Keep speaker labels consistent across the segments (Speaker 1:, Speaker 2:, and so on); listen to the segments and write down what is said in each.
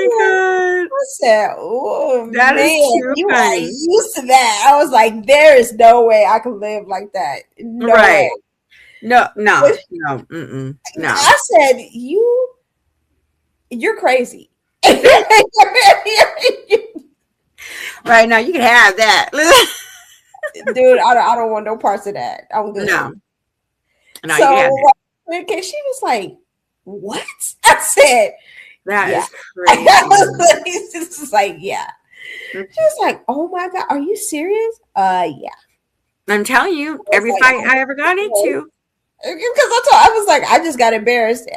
Speaker 1: my God.
Speaker 2: I said, oh
Speaker 1: That is
Speaker 2: man,
Speaker 1: too
Speaker 2: you are
Speaker 1: funny.
Speaker 2: used to that. I was like, there is no way I could live like that. No way.
Speaker 1: Right. No, no, no, no.
Speaker 2: I said, you're crazy.
Speaker 1: Right now, you can have that.
Speaker 2: Dude, I don't want no parts of that. I'm good.
Speaker 1: No, no, you can have
Speaker 2: So
Speaker 1: that.
Speaker 2: okay, she was like, what? I said,
Speaker 1: That
Speaker 2: yeah.
Speaker 1: is crazy.
Speaker 2: He's just like, yeah. She was like, oh my God, are you serious? Yeah.
Speaker 1: I'm telling you,
Speaker 2: I was
Speaker 1: every
Speaker 2: like,
Speaker 1: fight I ever got into.
Speaker 2: because I was like, I just got embarrassed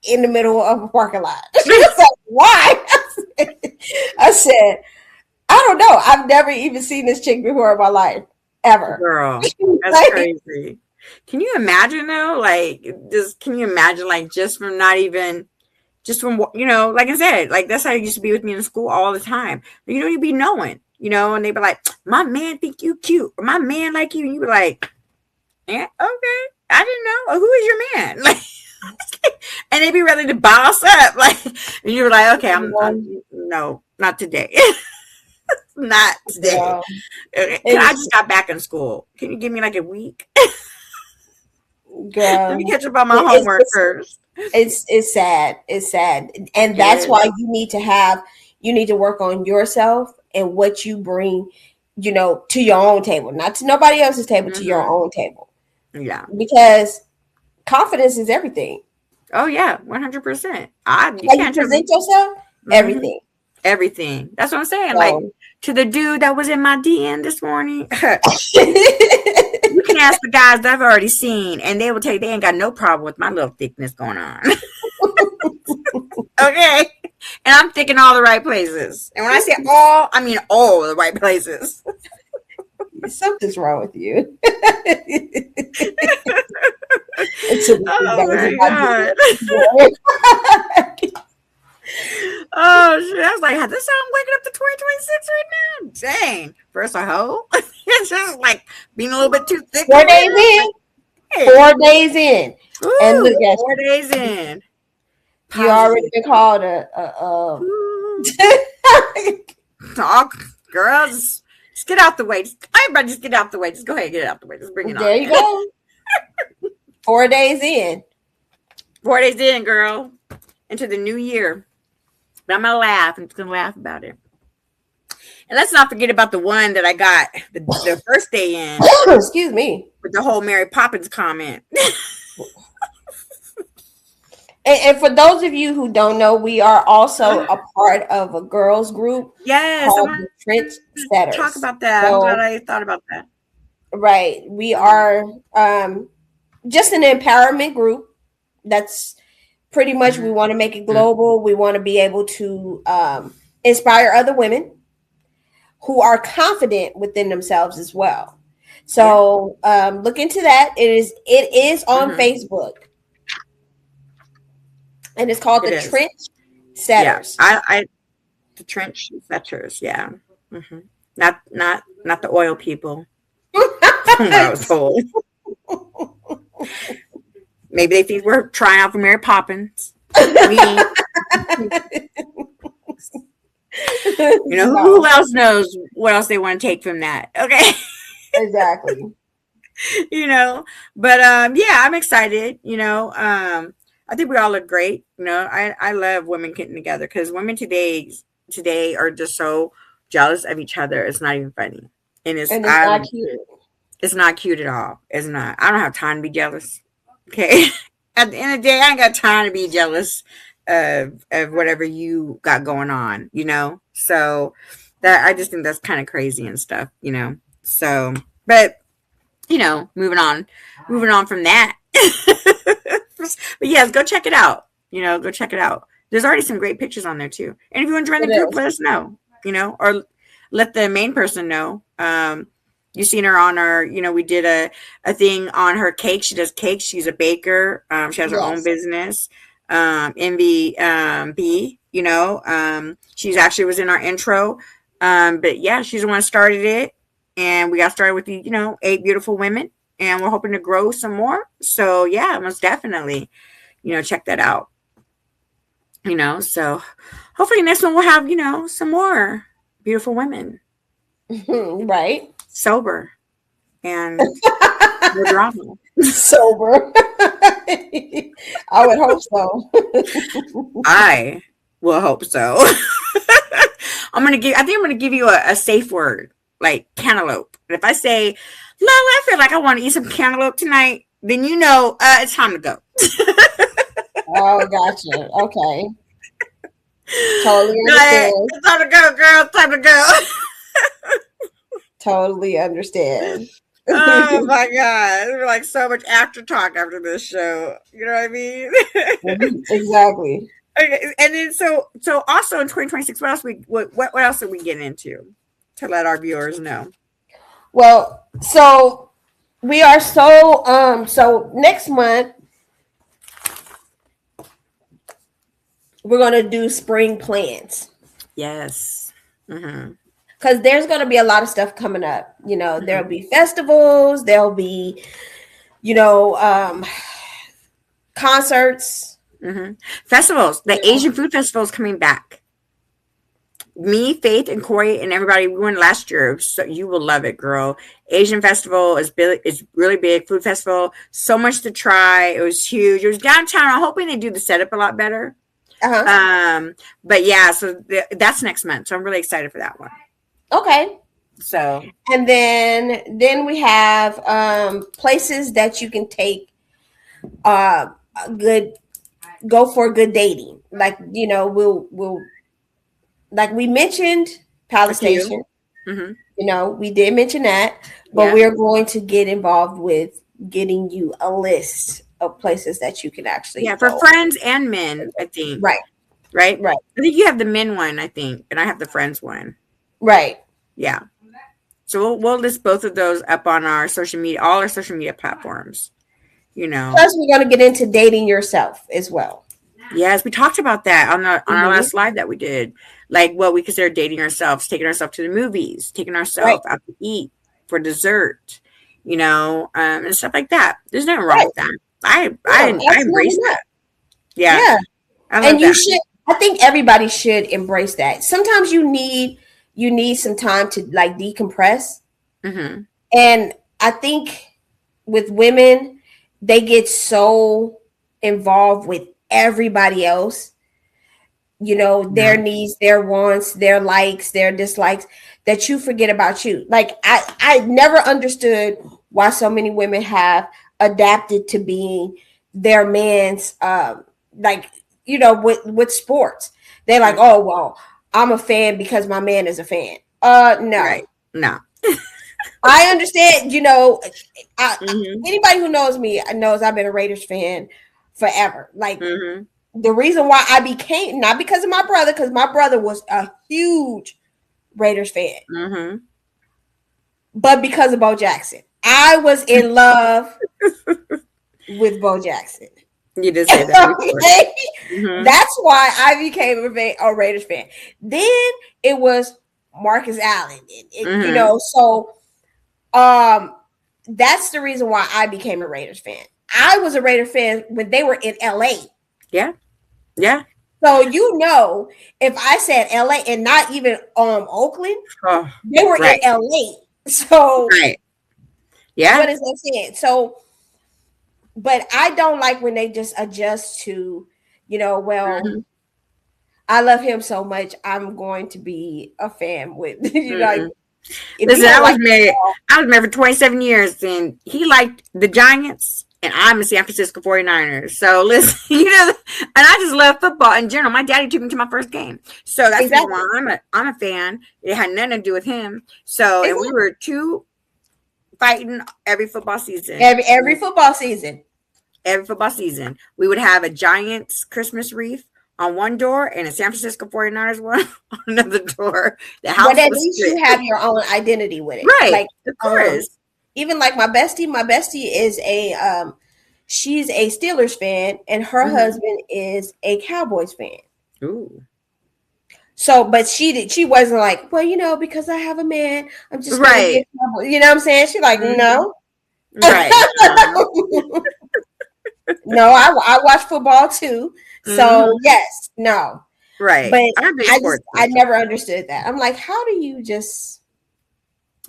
Speaker 2: in the middle of a parking lot. She was like, why? I said, I don't know. I've never even seen this chick before in my life, ever.
Speaker 1: Girl, that's
Speaker 2: Like,
Speaker 1: crazy. Can you imagine though? Like, just can you imagine, like, just from not even, just from, like I said, like that's how it used to be with me in school all the time. You'd be knowing, and they'd be like, my man think you cute, or my man like you, and you be like, yeah, okay, I didn't know. Who is your man? Like, and they'd be ready to boss up, like, and you were like, okay, I'm no, not today. Not today.
Speaker 2: girl,
Speaker 1: I just got back in school. Can you give me like a week? Let me catch up on my homework first.
Speaker 2: It's sad. It's sad. And that's why you need to work on yourself and what you bring, to your own table, not to nobody else's table, to your own table.
Speaker 1: Yeah.
Speaker 2: Because confidence is everything.
Speaker 1: Oh yeah, 100%. You
Speaker 2: Like you present yourself, everything.
Speaker 1: Everything. That's what I'm saying. Like, to the dude that was in my DM this morning, you can ask the guys that I've already seen, and they will tell you they ain't got no problem with my little thickness going on. Okay. And I'm thick in all the right places. And when I say all, I mean all the right places.
Speaker 2: Something's wrong with you.
Speaker 1: Oh my God. Oh shit! I was like, "This how I'm waking up to 2026 right now?" Dang! First a hoe, it's just like being a little bit too thick.
Speaker 2: 4 days in. Hey. 4 days in.
Speaker 1: Ooh, and look at 4 days in.
Speaker 2: You already been called a
Speaker 1: talk, girls. Just get out the way. Everybody, just get out the way. Just go ahead and get it out the way. Just bring it on.
Speaker 2: There you go. 4 days in.
Speaker 1: 4 days in, girl. Into the new year. But I'm gonna laugh. I'm just gonna laugh about it. And let's not forget about the one that I got the first day in.
Speaker 2: Excuse me.
Speaker 1: With the whole Mary Poppins comment.
Speaker 2: And for those of you who don't know, we are also a part of a girls group.
Speaker 1: Yes,
Speaker 2: called the Trench Setters.
Speaker 1: Talk about that. So, I'm glad I thought about that.
Speaker 2: Right. We are just an empowerment group. That's pretty much, we want to make it global. We want to be able to inspire other women who are confident within themselves as well. So look into that. It is on Facebook. And it's called the Trench Setters.
Speaker 1: Yeah, the Trench Setters. Yeah, not the oil people. I was told. Maybe they think we're trying out for Mary Poppins. Who else knows what else they want to take from that? Okay,
Speaker 2: exactly.
Speaker 1: But yeah, I'm excited. I think we all look great. I love women getting together because women today are just so jealous of each other. It's not even funny. And it's not cute. It's not cute at all. It's not. I don't have time to be jealous. Okay. At the end of the day, I ain't got time to be jealous of whatever you got going on, So that I just think that's kind of crazy and stuff, So, but moving on from that. But yes, go check it out. Go check it out. There's already some great pictures on there too. And if you want to join the group, let us know, or let the main person know. You seen her on our, we did a thing on her cake. She does cakes. She's a baker. She has her own business. Envy B, she's actually was in our intro. But yeah, she's the one who started it. And we got started with the, 8 beautiful women. And we're hoping to grow some more. So yeah, most definitely, check that out. So hopefully next one we'll have, some more beautiful women,
Speaker 2: Right.
Speaker 1: sober and no drama.
Speaker 2: Sober. I would hope so.
Speaker 1: I will hope so. I think I'm gonna give you a safe word, like cantaloupe. And if I say, Lola, I feel like I want to eat some cantaloupe tonight, then it's time to go.
Speaker 2: Oh, gotcha. Okay. Totally
Speaker 1: Like,
Speaker 2: understand.
Speaker 1: it's time to go, girl. It's time to go.
Speaker 2: Totally understand.
Speaker 1: Oh my god. There's like so much after talk after this show. You know what I mean?
Speaker 2: Exactly.
Speaker 1: Okay, and then so also in 2026, what else are we getting into to let our viewers know?
Speaker 2: Well, so we are so next month we're gonna do spring plans.
Speaker 1: Yes. Mm-hmm.
Speaker 2: Because there's going to be a lot of stuff coming up. There'll be festivals, there'll be, concerts.
Speaker 1: Mm-hmm. Festivals. The Asian food festival is coming back. Me, Faith, and Corey, and everybody, we went last year. So you will love it, girl. Asian festival is big. It's really big. Food festival. So much to try. It was huge. It was downtown. I'm hoping they do the setup a lot better.
Speaker 2: Uh-huh.
Speaker 1: But yeah, so that's next month. So I'm really excited for that one.
Speaker 2: Okay.
Speaker 1: So,
Speaker 2: and then we have places that you can take go for good dating. Like, we'll like we mentioned Palace Station.
Speaker 1: Mm-hmm.
Speaker 2: We did mention that, but we're going to get involved with getting you a list of places that you can actually go.
Speaker 1: For friends and men, I think.
Speaker 2: Right.
Speaker 1: I think you have the men one, I think, and I have the friends one.
Speaker 2: Right.
Speaker 1: Yeah. So we'll list both of those up on our social media, all our social media platforms.
Speaker 2: Plus, we're going to get into dating yourself as well.
Speaker 1: Yes, we talked about that on our last live that we did. Like what we consider dating ourselves, taking ourselves to the movies, taking ourselves out to eat for dessert, and stuff like that. There's nothing wrong with that. I embrace that. Yeah.
Speaker 2: And you should. I think everybody should embrace that. Sometimes you need some time to like decompress.
Speaker 1: Mm-hmm.
Speaker 2: And I think with women, they get so involved with everybody else, their needs, their wants, their likes, their dislikes, that you forget about you. Like I never understood why so many women have adapted to being their man's with sports. They're like, oh well, I'm a fan because my man is a fan. No.
Speaker 1: Right. No.
Speaker 2: I understand, anybody who knows me knows I've been a Raiders fan forever. Like the reason why I became, not because of my brother, because my brother was a huge Raiders fan, but because of Bo Jackson. I was in love with Bo Jackson.
Speaker 1: You did say that.
Speaker 2: Okay? That's why I became a Raiders fan. Then it was Marcus Allen, so that's the reason why I became a Raiders fan. I was a Raiders fan when they were in LA.
Speaker 1: Yeah.
Speaker 2: So if I said LA and not even Oakland, they were in LA. So
Speaker 1: yeah.
Speaker 2: What is that saying? So, but I don't like when they just adjust to, I love him so much, I'm going to be a fan with,
Speaker 1: Listen, I was married for 27 years, and he liked the Giants, and I'm a San Francisco 49ers. So listen, and I just love football in general. My daddy took me to my first game. So that's why I'm a fan. It had nothing to do with him. So, and we were fighting every football season.
Speaker 2: Every football season.
Speaker 1: Every football season. We would have a Giants Christmas wreath on one door and a San Francisco 49ers one on another door. The house
Speaker 2: but at least you have your own identity with it.
Speaker 1: Right.
Speaker 2: Like,
Speaker 1: of course.
Speaker 2: Even like my bestie is she's a Steelers fan, and her husband is a Cowboys fan.
Speaker 1: Ooh.
Speaker 2: So, but she wasn't like, well, because I have a man, I'm just
Speaker 1: right.
Speaker 2: You know what I'm saying? She's like, no.
Speaker 1: Right.
Speaker 2: No, I watch football too. So yes, no.
Speaker 1: Right.
Speaker 2: But
Speaker 1: I'm a big sports
Speaker 2: I
Speaker 1: person.
Speaker 2: never understood that. I'm like, how do you just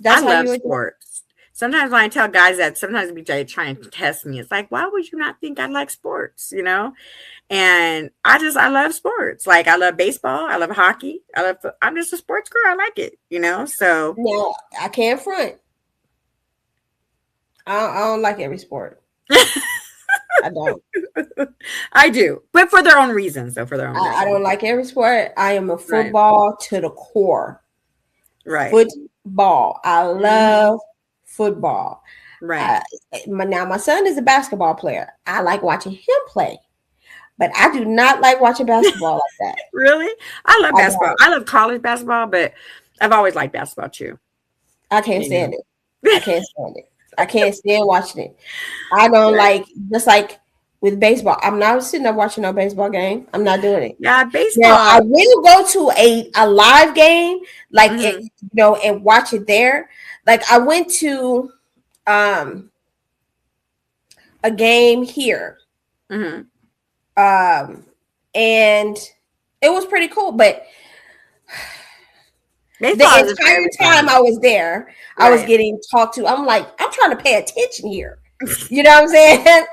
Speaker 1: I
Speaker 2: that's how
Speaker 1: love
Speaker 2: you enjoy?
Speaker 1: sports. Sometimes when I tell guys that, sometimes they trying to test me. It's like, why would you not think I like sports? You know? And I love sports. Like I love baseball. I love hockey. I'm just a sports girl. I like it. You know? So
Speaker 2: No, I can't front. I don't like every sport. I don't.
Speaker 1: I do, but for their own reasons, though. For their own
Speaker 2: I don't
Speaker 1: reasons.
Speaker 2: like every sport. I am a
Speaker 1: Right.
Speaker 2: football to the core.
Speaker 1: Right.
Speaker 2: Football. I love football.
Speaker 1: Right.
Speaker 2: Now my son is a basketball player. I like watching him play, but I do not like watching basketball like that.
Speaker 1: Really? I love
Speaker 2: I
Speaker 1: basketball.
Speaker 2: don't.
Speaker 1: I love college basketball, but I've always liked basketball too.
Speaker 2: I can't
Speaker 1: You
Speaker 2: stand
Speaker 1: know.
Speaker 2: it. I can't stand it. I can't stand watching it. I don't
Speaker 1: Right.
Speaker 2: like just like with baseball. I'm not sitting up watching no baseball game. I'm not doing it.
Speaker 1: Yeah,
Speaker 2: Now I
Speaker 1: baseball.
Speaker 2: will go to a live game, like
Speaker 1: Hmm.
Speaker 2: and watch it there. Like I went to um a game here,
Speaker 1: Hmm.
Speaker 2: and it was pretty cool. But the
Speaker 1: Baseball is for
Speaker 2: entire time
Speaker 1: everybody.
Speaker 2: I was there, I was
Speaker 1: Right.
Speaker 2: getting talked to. I'm like, I'm trying to pay attention here. You know what I'm saying?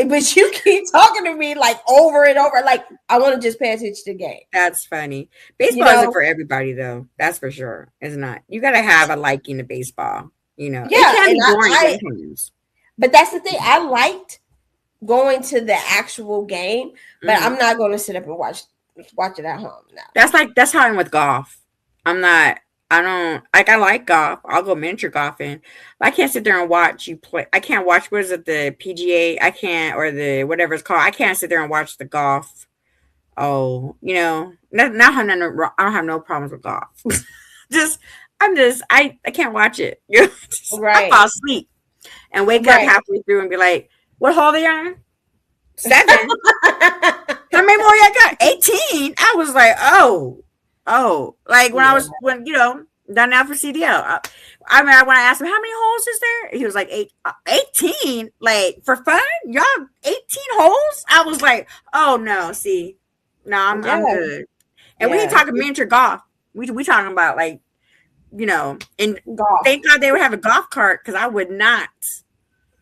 Speaker 2: But you keep talking to me like over and over. Like I want to just pay attention to the game.
Speaker 1: That's funny.
Speaker 2: You
Speaker 1: Baseball isn't
Speaker 2: know?
Speaker 1: for everybody, though. That's for sure. It's not. You got to have a liking to baseball. You know, it
Speaker 2: Yeah,
Speaker 1: can
Speaker 2: and
Speaker 1: be boring sometimes.
Speaker 2: but that's the thing. I liked going to the actual game, but
Speaker 1: Hmm.
Speaker 2: I'm not going to sit up and watch it at home now.
Speaker 1: That's how I'm with golf. I'm not. I don't like. I like golf. I'll go miniature golfing. But I can't sit there and watch you play. I can't watch. What is it? The PGA. I can't, or the whatever it's called. I can't sit there and watch the golf. Oh, not have none. I don't have no problems with golf. just I can't watch it. I
Speaker 2: Right,
Speaker 1: fall asleep and wake up
Speaker 2: right.
Speaker 1: halfway through and be like, "What hole are they on? 7? How many more y'all got? 18." I was like, oh, like when I
Speaker 2: Yeah.
Speaker 1: was done out for CDL. I mean, when I asked him how many holes is there, he was like 18. Like for fun, y'all 18 holes. I was like, oh no, see, no, I'm
Speaker 2: Yeah,
Speaker 1: good. And we ain't
Speaker 2: yeah.
Speaker 1: talking miniature golf. We talking about like and
Speaker 2: Golf.
Speaker 1: thank God they would have a golf cart because I would not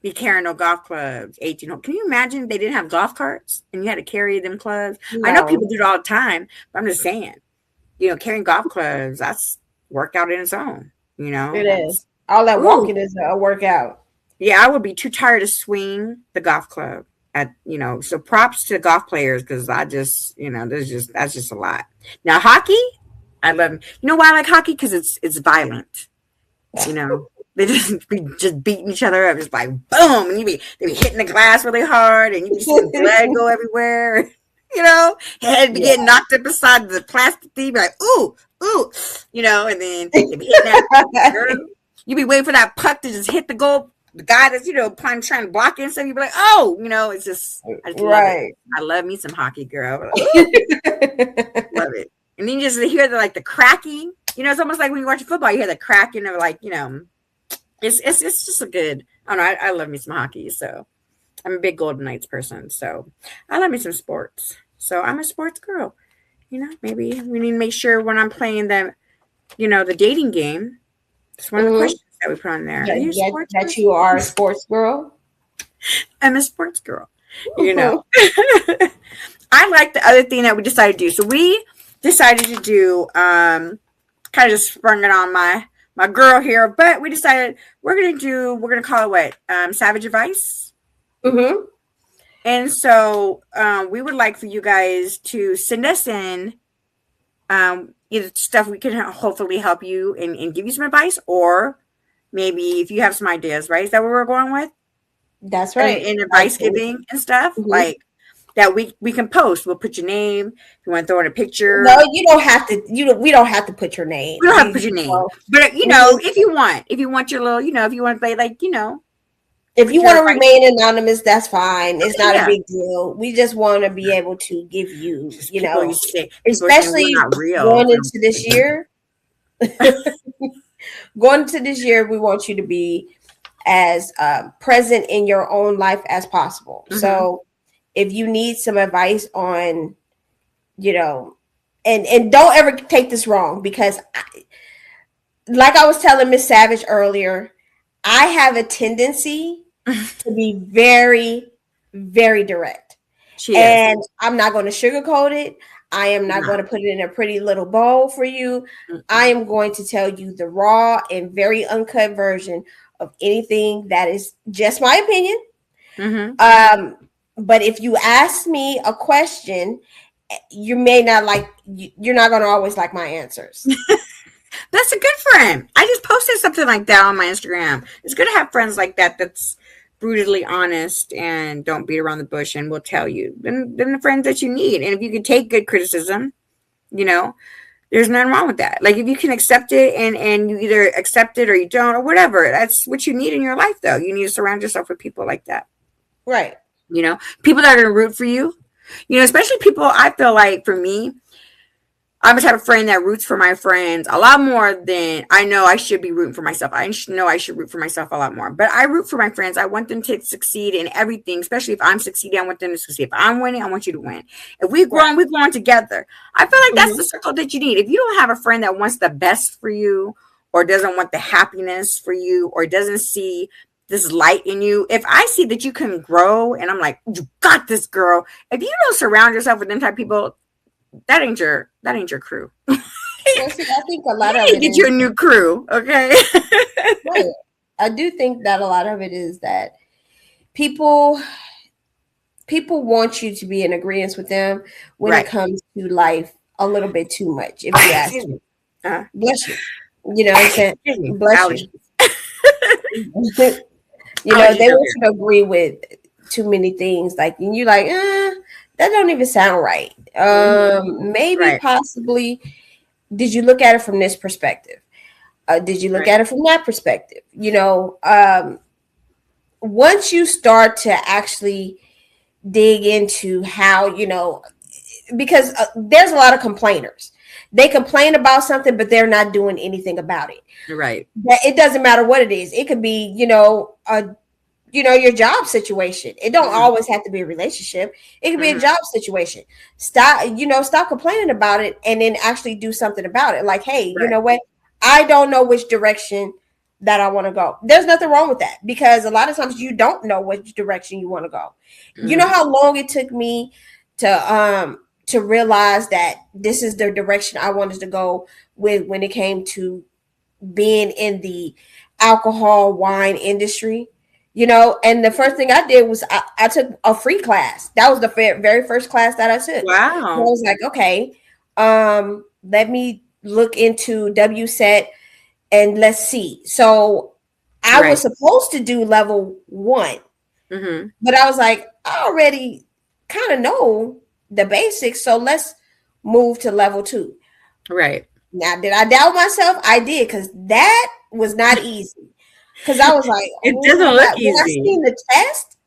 Speaker 1: be carrying no golf clubs. 18 holes. Can you imagine if they didn't have golf carts and you had to carry them clubs? I know people
Speaker 2: No,
Speaker 1: do it all the time, but I'm just saying, carrying golf clubs, that's workout in its own.
Speaker 2: it
Speaker 1: That's
Speaker 2: is. All that
Speaker 1: ooh.
Speaker 2: walking is a workout.
Speaker 1: Yeah, I would be too tired to swing the golf club so props to golf players because that's just a lot. Now hockey, I love why I like hockey? Because it's violent. They just be just beating each other up. It's like boom, and they be hitting the glass really hard, and you be seeing blood go everywhere. Head be
Speaker 2: Yeah.
Speaker 1: getting knocked up beside the plastic thing. Be like ooh, ooh, and then they be hitting that. You be waiting for that puck to just hit the goal. The guy that's trying to block it and stuff. You be like, oh, it's just I just love it.
Speaker 2: Right.
Speaker 1: I love me some hockey, girl. Love it. And then you just hear the cracking. It's almost like when you watch football, you hear the cracking of it's just a good. I don't know. I love me some hockey, so I'm a big Golden Knights person. So I love me some sports. So I'm a sports girl. Maybe we need to make sure when I'm playing the dating game. It's one of the questions that we put on there. Are you a sports
Speaker 2: That
Speaker 1: person?
Speaker 2: you are a sports girl.
Speaker 1: I'm a sports girl. I like the other thing that we decided to do. So we decided to do kind of just sprung it on my girl here, but we decided we're gonna call it what? Savage advice.
Speaker 2: Mm-hmm.
Speaker 1: And so we would like for you guys to send us in either stuff we can hopefully help you and give you some advice, or maybe if you have some ideas, right? Is that what we're going with?
Speaker 2: That's right.
Speaker 1: And advice giving and stuff like that we can post. We'll put your name. If you want to throw in a picture.
Speaker 2: No, you don't have to. We don't have to put your name.
Speaker 1: We don't have to put your name. But if you want your little, if you want to play
Speaker 2: if you want to remain anonymous, that's fine. It's not a big deal. We just want to be able to give you, especially going into this year. Going into this year, we want you to be as present in your own life as possible. Mm-hmm. So if you need some advice on, you know, and don't ever take this wrong, because like I was telling Miss Savage earlier, I have a tendency to be very, very direct.
Speaker 1: She is.
Speaker 2: And I'm not going to sugarcoat it. I am not going to put it in a pretty little bowl for you. I am going to tell you the raw and very uncut version of anything that is just my opinion. But if you ask me a question, you may not like, you're not going to always like my answers.
Speaker 1: That's a good friend. I just posted something like that on my Instagram. It's good to have friends like that that's brutally honest and don't beat around the bush and will tell you. Then the friends that you need. And if you can take good criticism, you know, there's nothing wrong with that. Like if you can accept it and you either accept it or you don't or whatever, that's what you need in your life though. You need to surround yourself with people like that.
Speaker 2: Right.
Speaker 1: You know, people that are going to root for you, you know, especially people, I feel like for me, I'm the type of friend that roots for my friends a lot more than I know I should be rooting for myself. I know I should root for myself a lot more. But I root for my friends. I want them to succeed in everything, especially if I'm succeeding. I want them to succeed. If I'm winning, I want you to win. If we've grown, we've grown together. I feel like that's the circle that you need. If you don't have a friend that wants the best for you or doesn't want the happiness for you or doesn't see this light in you, if I see that you can grow and I'm like, you got this, girl. If you don't surround yourself with them type of people, that ain't your crew.
Speaker 2: Well, see, I think a lot of it
Speaker 1: get you a new crew, okay?
Speaker 2: Right. I do think that a lot of it is that people want you to be in agreement with them when it comes to life a little bit too much. If you ask me, bless you. You know what I'm saying? Bless you. You know, they want you to agree with too many things. Like, and you're like, that don't even sound right. Maybe possibly, did you look at it from this perspective? Did you look at it from that perspective? You know, once you start to actually dig into how, you know, because there's a lot of complainers. They complain about something, but they're not doing anything about it.
Speaker 1: Right.
Speaker 2: It doesn't matter what it is. It could be, you know, your job situation. It don't always have to be a relationship. It could be a job situation. Stop complaining about it and then actually do something about it. Like, hey, you know what? I don't know which direction that I want to go. There's nothing wrong with that because a lot of times you don't know which direction you want to go. You know how long it took me to realize that this is the direction I wanted to go with when it came to being in the alcohol wine industry. You know, and the first thing I did was I took a free class. That was the very first class that I took.
Speaker 1: Wow.
Speaker 2: So I was like, okay, let me look into WSET and let's see. So I was supposed to do level 1, but I was like, I already kind of know the basics. So let's move to level 2.
Speaker 1: Right.
Speaker 2: Now, did I doubt myself? I did, because that was not easy. Because I was like,
Speaker 1: it doesn't look easy.
Speaker 2: When I seen the test,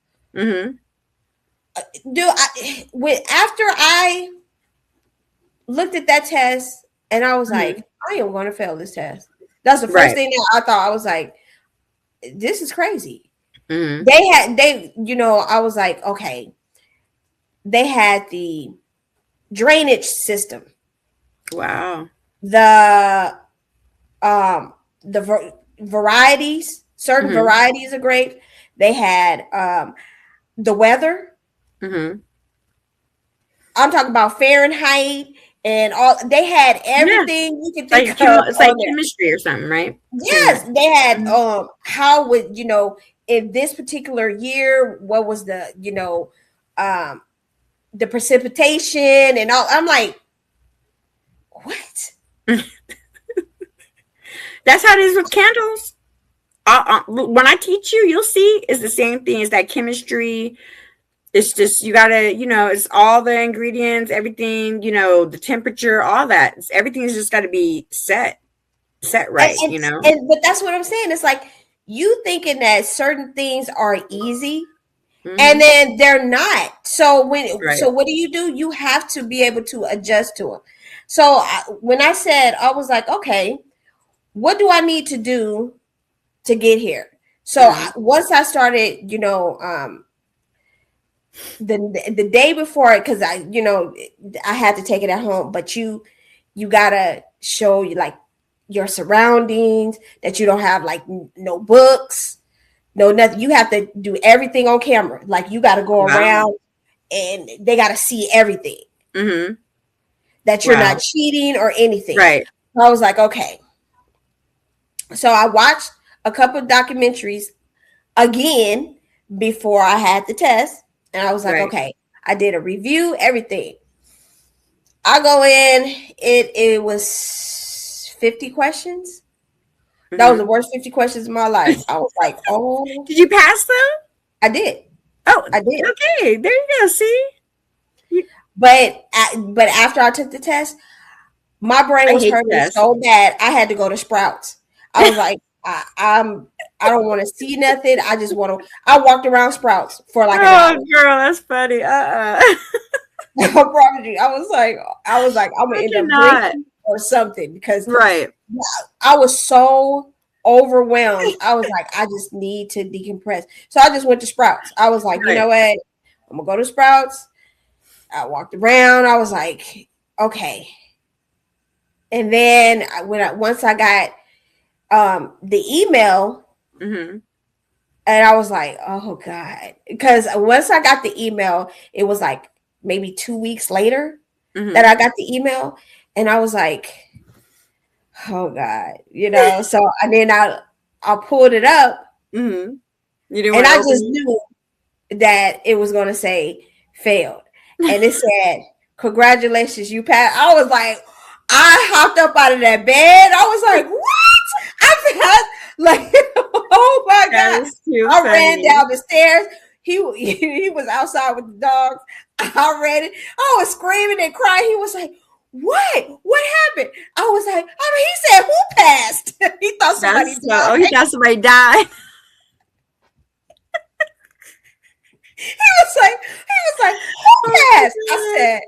Speaker 2: after I looked at that test, and I was like, I am going to fail this test. That's the first thing that I thought. I was like, this is crazy. I was like, okay. They had the drainage system.
Speaker 1: Wow.
Speaker 2: The varieties, certain varieties of grapes. They had the weather. I'm talking about Fahrenheit and all. They had everything you could think of.
Speaker 1: It's like chemistry or something, right?
Speaker 2: Yes, they had how would in this particular year, what was the the precipitation and all. I'm like, what?
Speaker 1: That's how it is with candles. When I teach you, you'll see it's the same thing as that chemistry. It's just, you gotta, it's all the ingredients, everything, the temperature, all that. Everything's just got to be set right,
Speaker 2: But that's what I'm saying. It's like you thinking that certain things are easy, and then they're not. So so what do? You have to be able to adjust to them. So when I said, I was like, okay, what do I need to do to get here? So once I started, the day before, because I had to take it at home, but you gotta show you like your surroundings, that you don't have like no books, no nothing. You have to do everything on camera. Like you got to go
Speaker 1: Wow.
Speaker 2: around and they got to see everything,
Speaker 1: Mm-hmm.
Speaker 2: that you're
Speaker 1: Wow.
Speaker 2: not cheating or anything.
Speaker 1: Right.
Speaker 2: So I was like, okay. So I watched a couple of documentaries again before I had the test, and I was like,
Speaker 1: Right.
Speaker 2: okay. I did a review, everything. I go in, it was 50 questions. That was the
Speaker 1: Mm-hmm.
Speaker 2: worst 50 questions of my life. I was like, oh,
Speaker 1: Did you pass them?
Speaker 2: I did.
Speaker 1: Oh,
Speaker 2: I did.
Speaker 1: okay. There you go. See,
Speaker 2: But after I took the test, my brain
Speaker 1: I
Speaker 2: was
Speaker 1: hate
Speaker 2: hurting
Speaker 1: tests.
Speaker 2: so bad. I had to go to Sprouts. I was like, I don't want to see nothing. I just want to. I walked around Sprouts for like an
Speaker 1: Oh,
Speaker 2: hour.
Speaker 1: girl, that's funny.
Speaker 2: I promise you. I was like, I'm gonna
Speaker 1: I
Speaker 2: end up
Speaker 1: cannot.
Speaker 2: drinking or something, because
Speaker 1: Right.
Speaker 2: I was so overwhelmed. I was like, I just need to decompress. So I just went to Sprouts. I was like, you
Speaker 1: Right.
Speaker 2: know what? I'm gonna go to Sprouts. I walked around. I was like, okay. And then once I got the email,
Speaker 1: Mm-hmm.
Speaker 2: and I was like, oh God. Because once I got the email, it was like maybe 2 weeks later
Speaker 1: Mm-hmm.
Speaker 2: that I got the email. And I was like, oh God, So and then I pulled it up,
Speaker 1: Mm-hmm. You didn't
Speaker 2: and
Speaker 1: want to
Speaker 2: I
Speaker 1: open
Speaker 2: just knew that it was gonna say failed. And it said, congratulations, you passed. I was like, I hopped up out of that bed. I was like, what? I passed. Like, oh my
Speaker 1: That
Speaker 2: God.
Speaker 1: is too
Speaker 2: I ran
Speaker 1: funny.
Speaker 2: down the stairs. He was outside with the dogs. I ran it. I was screaming and crying. He was like, what happened? I was like, he said, who passed? He thought somebody
Speaker 1: That's so. Oh,
Speaker 2: died.
Speaker 1: he thought somebody died.
Speaker 2: He was like, who
Speaker 1: Oh my
Speaker 2: passed? I said,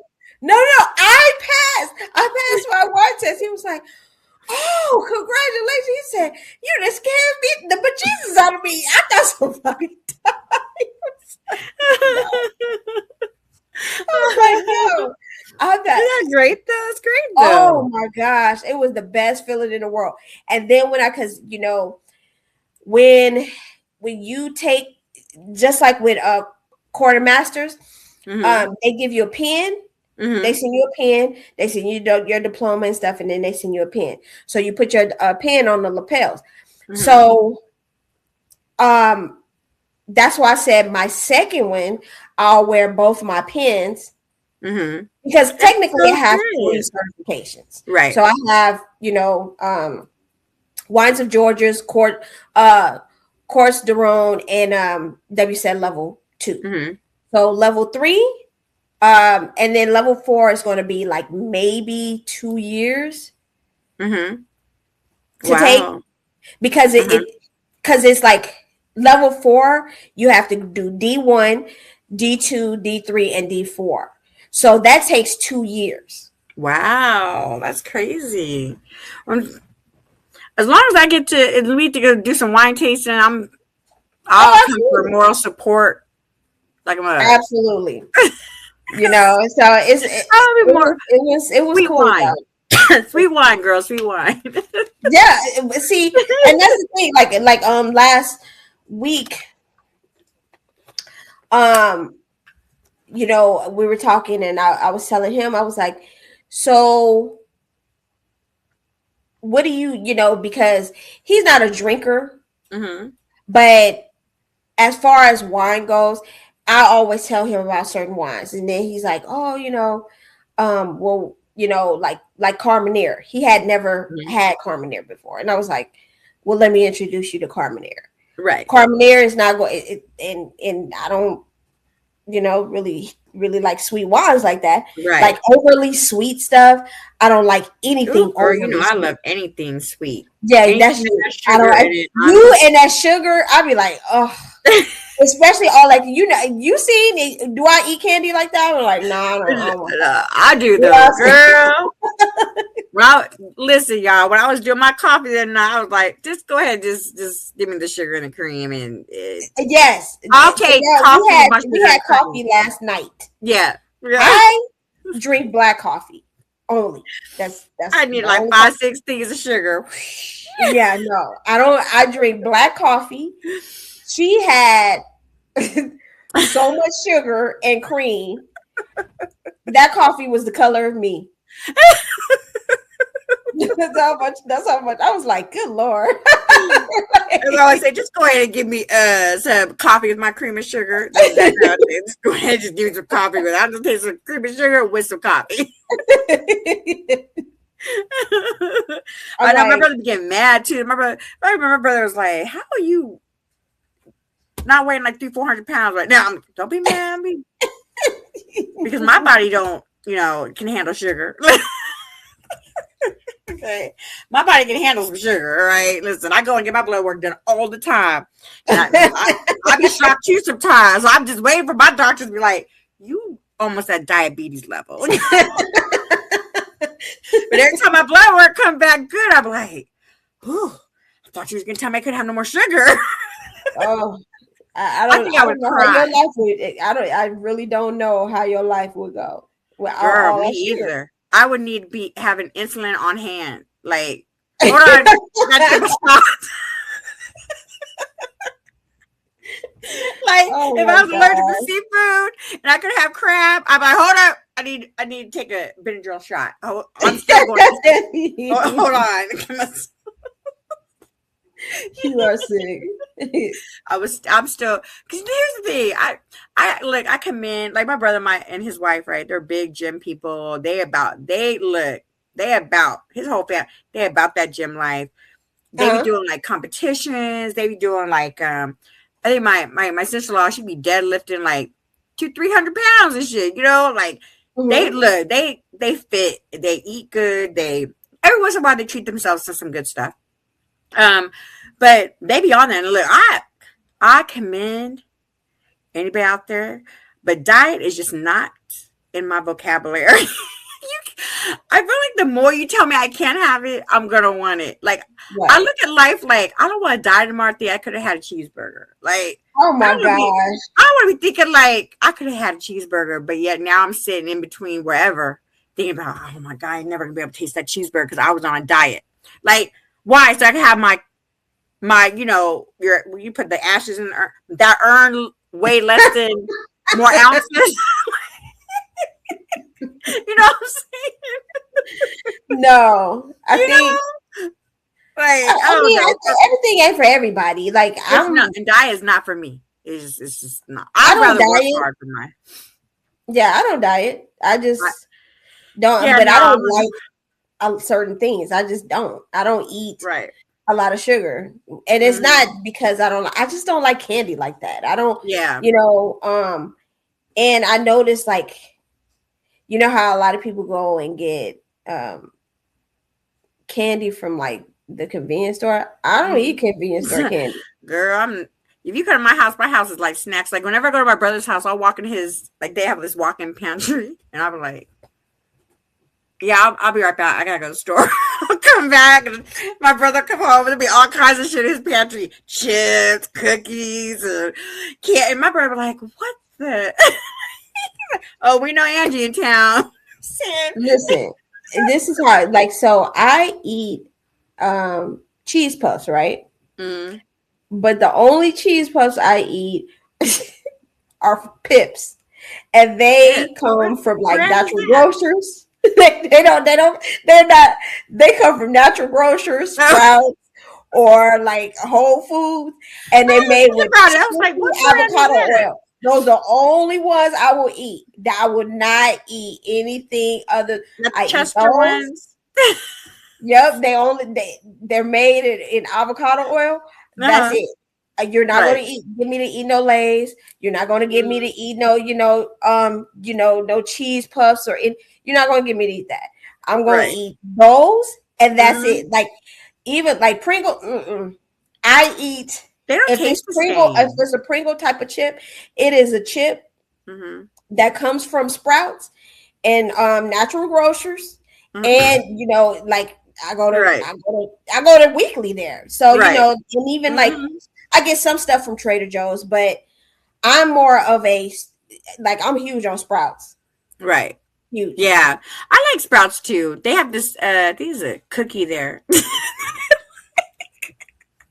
Speaker 2: no, I passed. I passed my wine test. He was like, oh, congratulations. He said, you just scared me the bejesus out of me. I thought somebody died. No. I was like, no. I
Speaker 1: Isn't
Speaker 2: thought,
Speaker 1: that great though? That's great
Speaker 2: oh
Speaker 1: though.
Speaker 2: my gosh, it was the best feeling in the world. And then because when you take, just like with quartermasters,
Speaker 1: Mm-hmm.
Speaker 2: they give you a pen. They
Speaker 1: Mm-hmm.
Speaker 2: send you a pen. They send you your diploma and stuff, and then they send you a pen. So you put your pen on the lapels.
Speaker 1: Mm-hmm.
Speaker 2: So that's why I said my second one, I'll wear both my pens,
Speaker 1: Mm-hmm.
Speaker 2: because
Speaker 1: That's
Speaker 2: technically I
Speaker 1: so
Speaker 2: have three
Speaker 1: good.
Speaker 2: certifications.
Speaker 1: Right.
Speaker 2: So I have, Wines of Georgia's, Course de Rhone, and WSET level 2.
Speaker 1: Mm-hmm.
Speaker 2: So level 3, and then level 4 is going to be like maybe 2 years
Speaker 1: Mm-hmm.
Speaker 2: to take,
Speaker 1: Wow.
Speaker 2: because
Speaker 1: Uh-huh.
Speaker 2: it's like level 4, you have to do D1, D2, D3, and D4. So that takes 2 years.
Speaker 1: Wow. That's crazy. As long as I get to at least to go do some wine tasting, I'll
Speaker 2: Oh,
Speaker 1: come for
Speaker 2: absolutely.
Speaker 1: moral support. Like I'm a
Speaker 2: Absolutely. So
Speaker 1: I'll be more
Speaker 2: it was
Speaker 1: sweet
Speaker 2: cool
Speaker 1: wine.
Speaker 2: though.
Speaker 1: Sweet wine, girl, sweet wine.
Speaker 2: Yeah, see, and that's the thing. Like last week, um, we were talking, and I was telling him, I was like, so what do because he's not a drinker,
Speaker 1: Mm-hmm.
Speaker 2: but as far as wine goes, I always tell him about certain wines, and then he's like, oh, well, like Carmenere. He had never
Speaker 1: Mm-hmm.
Speaker 2: had Carmenere before, and I was like, well, let me introduce you to Carmenere.
Speaker 1: Right.
Speaker 2: Carmenere is not going, and I don't, really like sweet wines like that.
Speaker 1: Right.
Speaker 2: Like overly sweet stuff, I don't like anything
Speaker 1: Ooh, girl,
Speaker 2: overly
Speaker 1: I
Speaker 2: sweet.
Speaker 1: love anything sweet.
Speaker 2: Yeah,
Speaker 1: Anything
Speaker 2: that's
Speaker 1: that
Speaker 2: you.
Speaker 1: has
Speaker 2: I don't
Speaker 1: sugar
Speaker 2: like
Speaker 1: in it.
Speaker 2: you and that sugar. I'd be like, oh. Especially all like you seen it, do I eat candy like that? I'm like, nah, I don't want that.
Speaker 1: I do
Speaker 2: You know
Speaker 1: though,
Speaker 2: what I'm saying?
Speaker 1: girl. Listen, y'all. When I was doing my coffee that night, I was like, just go ahead, just give me the sugar and the cream, and
Speaker 2: Yes.
Speaker 1: I'll take
Speaker 2: Yeah,
Speaker 1: coffee with my
Speaker 2: we
Speaker 1: sugar
Speaker 2: had
Speaker 1: and cream.
Speaker 2: coffee last night.
Speaker 1: Yeah,
Speaker 2: I drink black coffee only. That's
Speaker 1: I need
Speaker 2: the
Speaker 1: like
Speaker 2: only
Speaker 1: 5-6 things of sugar.
Speaker 2: Yeah, no, I don't. I drink black coffee. She had so much sugar and cream. That coffee was the color of me. That's how much. I was like, good Lord.
Speaker 1: As I always say, just go ahead and give me some coffee with my cream and sugar. Just go ahead and just give me some coffee with. I'll just take some cream and sugar with some coffee. I know my brother became mad too. I remember my brother was like, "How are you not weighing like 300-400 pounds right now?" Don't be mad at me because my body don't, can handle sugar. Okay. My body can handle some sugar, all right? Listen, I go and get my blood work done all the time. And I be shocked too sometimes. I'm just waiting for my doctor to be like, you almost at diabetes level. But every time my blood work come back good, I'm like, whew, I thought you was going to tell me I couldn't have no more sugar.
Speaker 2: Oh, I think I would cry. I really don't know how your life would go.
Speaker 1: Girl, me either. I would need to be having insulin on hand. Like, hold on. Like, if I was allergic to seafood and I could have crab, I'm like, hold up. I need to take a Benadryl shot. Oh, I'm still going to hold on.
Speaker 2: You are sick.
Speaker 1: I'm still, because here's the thing. I commend, like, my brother, and his wife, right? They're big gym people. His whole family, they about that gym life. They be doing like competitions. They be doing like, I think my sister-in-law, she'd be deadlifting like 200-300 pounds and shit, like they fit, they eat good. Every once in a while they treat themselves to some good stuff. But they be on there, and look, I commend anybody out there, but diet is just not in my vocabulary. I feel like the more you tell me I can't have it, I'm gonna want it. Like, right. I look at life like, I don't want to die tomorrow. I could have had a cheeseburger. Like,
Speaker 2: oh my gosh,
Speaker 1: I want to be thinking like I could have had a cheeseburger, but yet now I'm sitting in between wherever, thinking about, oh my god, I'm never gonna be able to taste that cheeseburger because I was on a diet. Like, why? So I can have my you put the ashes in that urn way less than more ounces. You know what I'm saying?
Speaker 2: No, I think everything ain't for everybody. Like,
Speaker 1: and diet is not for me. It's just not. I'd rather work hard for mine.
Speaker 2: Yeah, I don't diet. I just don't. Yeah, but I don't like certain things. I just don't. I don't eat a lot of sugar, and it's not because I don't. I just don't like candy like that. I don't. Yeah. And I noticed, like, you know how a lot of people go and get candy from like the convenience store. I don't eat convenience store candy.
Speaker 1: Girl, if you come to my house is like snacks. Like, whenever I go to my brother's house, I'll walk in his, like, they have this walk-in pantry, and I'll be like, yeah, I'll be right back. I gotta go to the store. I'll come back, and my brother come home, and there'll be all kinds of shit in his pantry. Chips, cookies, and my brother be like, what the? Oh, we know Angie in town.
Speaker 2: Listen, this is hard. Like, so I eat cheese puffs, right? But the only cheese puffs I eat are Pips, and they come from like natural grocers. They come from natural grocers, Sprouts, or like Whole Foods, and they made with avocado oil. Those are the only ones I will eat. That I would not eat anything other. I Chester eat ones. Yep, they're made in avocado oil. That's it. You're not going to get me to eat no Lay's. You're not going to get me to eat no, no cheese puffs you're not going to get me to eat that. I'm going to eat those, and that's it. Like, even like Pringle, I eat
Speaker 1: They don't
Speaker 2: If it's
Speaker 1: taste the
Speaker 2: Pringle, if
Speaker 1: same.
Speaker 2: it's a Pringle type of chip, it is a chip
Speaker 1: Mm-hmm.
Speaker 2: that comes from Sprouts and natural grocers,
Speaker 1: Mm-hmm.
Speaker 2: and like I go to
Speaker 1: Right.
Speaker 2: I go to weekly there. So
Speaker 1: Right.
Speaker 2: and even like
Speaker 1: Mm-hmm.
Speaker 2: I get some stuff from Trader Joe's, but I'm more of a like I'm huge on Sprouts.
Speaker 1: Right.
Speaker 2: Huge.
Speaker 1: Yeah. I like Sprouts too. They have this I think it's a cookie there.